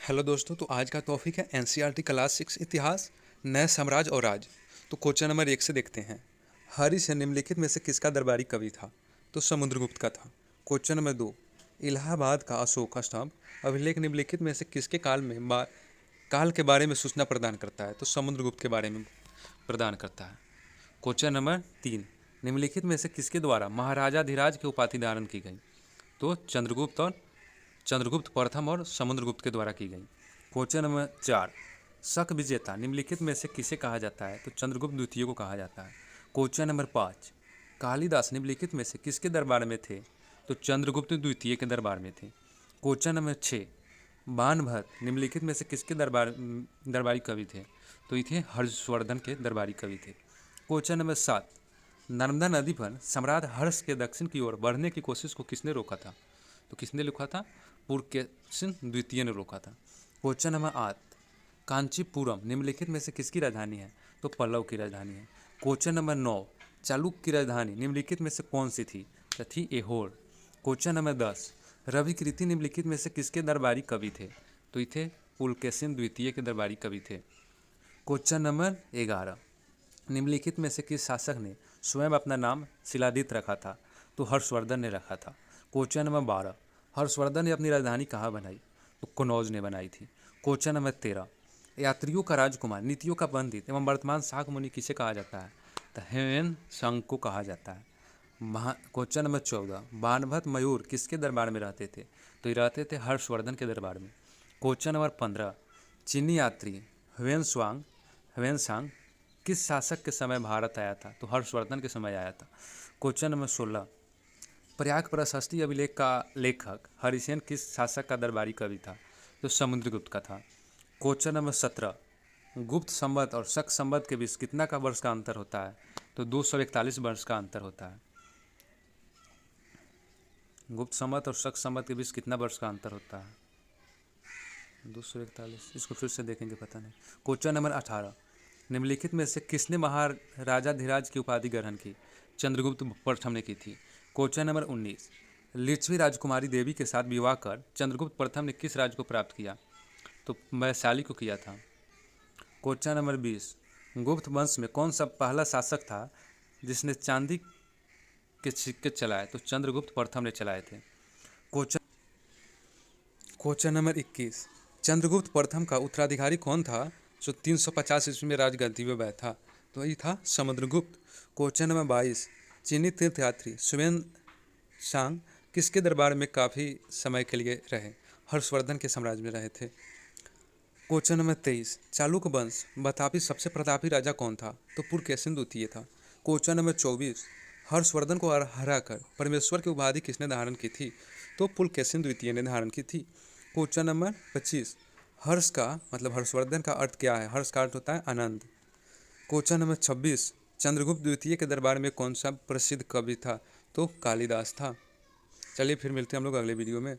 Hello दोस्तों, तो आज का टॉपिक है एनसीईआरटी क्लास 6 इतिहास, नए साम्राज्य और राज। तो क्वेश्चन नंबर 1 से देखते हैं। हरीश निम्नलिखित में से किसका दरबारी कवि था? तो समुद्रगुप्त का था। क्वेश्चन नंबर 2, इलाहाबाद का अशोक स्तंभ अभिलेख निम्नलिखित में से किसके काल के बारे में सूचना प्रदान करता है? तो समुद्रगुप्त के बारे में प्रदान करता है। क्वेश्चन नंबर 3, निम्नलिखित में से किसके द्वारा महाराजाधिराज की उपाधि धारण की गई? तो चंद्रगुप्त प्रथम और समुद्रगुप्त के द्वारा की गई। क्वेश्चन नंबर 4, शक विजेता निम्नलिखित में से किसे कहा जाता है? तो चंद्रगुप्त द्वितीय को कहा जाता है। क्वेश्चन नंबर 5, कालिदास निम्नलिखित में से किसके दरबार में थे? तो चंद्रगुप्त द्वितीय के दरबार में थे। क्वेश्चन नंबर 6, बाणभट्ट निम्नलिखित में से किसके दरबारी कवि थे? तो ये थे हर्षवर्धन के दरबारी कवि थे। क्वेश्चन नंबर 7, नर्मदा नदी पर सम्राट हर्ष के दक्षिण की ओर बढ़ने की कोशिश को किसने रोका था? तो किसने लिखा था? पुलकेशिन द्वितीय ने रोका था। क्वेश्चन नंबर 8, कांचीपुरम निम्नलिखित में से किसकी राजधानी है? तो पल्लव की राजधानी है। क्वेश्चन नंबर 9, चालुक्य की राजधानी निम्नलिखित में से कौन सी थी? तो थी एहोर। क्वेश्चन नंबर 10, रविकृति निम्नलिखित में से किसके दरबारी कवि थे? तो ये थे पुलकेशिन द्वितीय के दरबारी कवि थे। क्वेश्चन नंबर 11, निम्नलिखित में से किस शासक ने स्वयं अपना नाम शिलादित रखा था? तो हर्षवर्धन ने रखा था। क्वेश्चन नंबर 12, हर्षवर्धन ने अपनी राजधानी कहाँ बनाई? तो कनौज ने बनाई थी। क्वेश्चन नंबर 13, यात्रियों का राजकुमार, नीतियों का पंडित एवं वर्तमान शाक मुनि किसे कहा जाता है? तो हेन संग को कहा जाता है। क्वेश्चन नंबर 14, बाणभट्ट मयूर किसके दरबार में रहते थे? तो ये रहते थे हर्षवर्धन के दरबार में। क्वेश्चन नंबर 15, चीनी यात्री ह्वेनसांग किस शासक के समय भारत आया था? तो हर्षवर्धन के समय आया था। क्वेश्चन नंबर 16, प्रयाग प्रशस्ति अभिलेख का लेखक हरिसेन किस शासक का दरबारी कवि था? तो समुद्रगुप्त का था। क्वेश्चन नंबर 17, गुप्त संवत और शक संवत के बीच कितना का वर्ष का अंतर होता है? तो 241 वर्ष का अंतर होता है। गुप्त संवत और शक संवत के बीच कितना वर्ष का अंतर होता है? 241। इसको फिर से देखेंगे, पता नहीं। क्वेश्चन नंबर 18, निम्नलिखित में से किसने महाराजाधिराज की उपाधि ग्रहण की? चंद्रगुप्त प्रथम ने की थी। क्वेश्चन नंबर 19, लिच्छवी राजकुमारी देवी के साथ विवाह कर चंद्रगुप्त प्रथम ने किस राज्य को प्राप्त किया? तो वैशाली को किया था। क्वेश्चन नंबर 20, गुप्त वंश में कौन सा पहला शासक था जिसने चांदी के सिक्के चलाए? तो चंद्रगुप्त प्रथम ने चलाए थे। क्वेश्चन नंबर 21, चंद्रगुप्त प्रथम का उत्तराधिकारी कौन था जो 350 ईस्वी में राजगद्दी पर बैठा? तो ये था समुद्रगुप्त। क्वेश्चन नंबर 22, चीनी तीर्थयात्री ह्वेनसांग किसके दरबार में काफ़ी समय के लिए रहे? हर्षवर्धन के साम्राज्य में रहे थे। क्वेश्चन नंबर 23, चालुक्य वंश बतापी सबसे प्रतापी राजा कौन था? तो पुलकेशिन द्वितीय था। क्वेश्चन नंबर 24, हर्षवर्धन को हराकर परमेश्वर की उपाधि किसने धारण की थी? तो पुलकेशिन द्वितीय ने धारण की थी। क्वेश्चन नंबर 25, हर्ष का मतलब हर्षवर्धन का अर्थ क्या है? हर्ष का अर्थ होता है आनंद। क्वेश्चन नंबर 26, चंद्रगुप्त द्वितीय के दरबार में कौन सा प्रसिद्ध कवि था? तो कालिदास था। चलिए फिर मिलते हैं हम लोग अगले वीडियो में।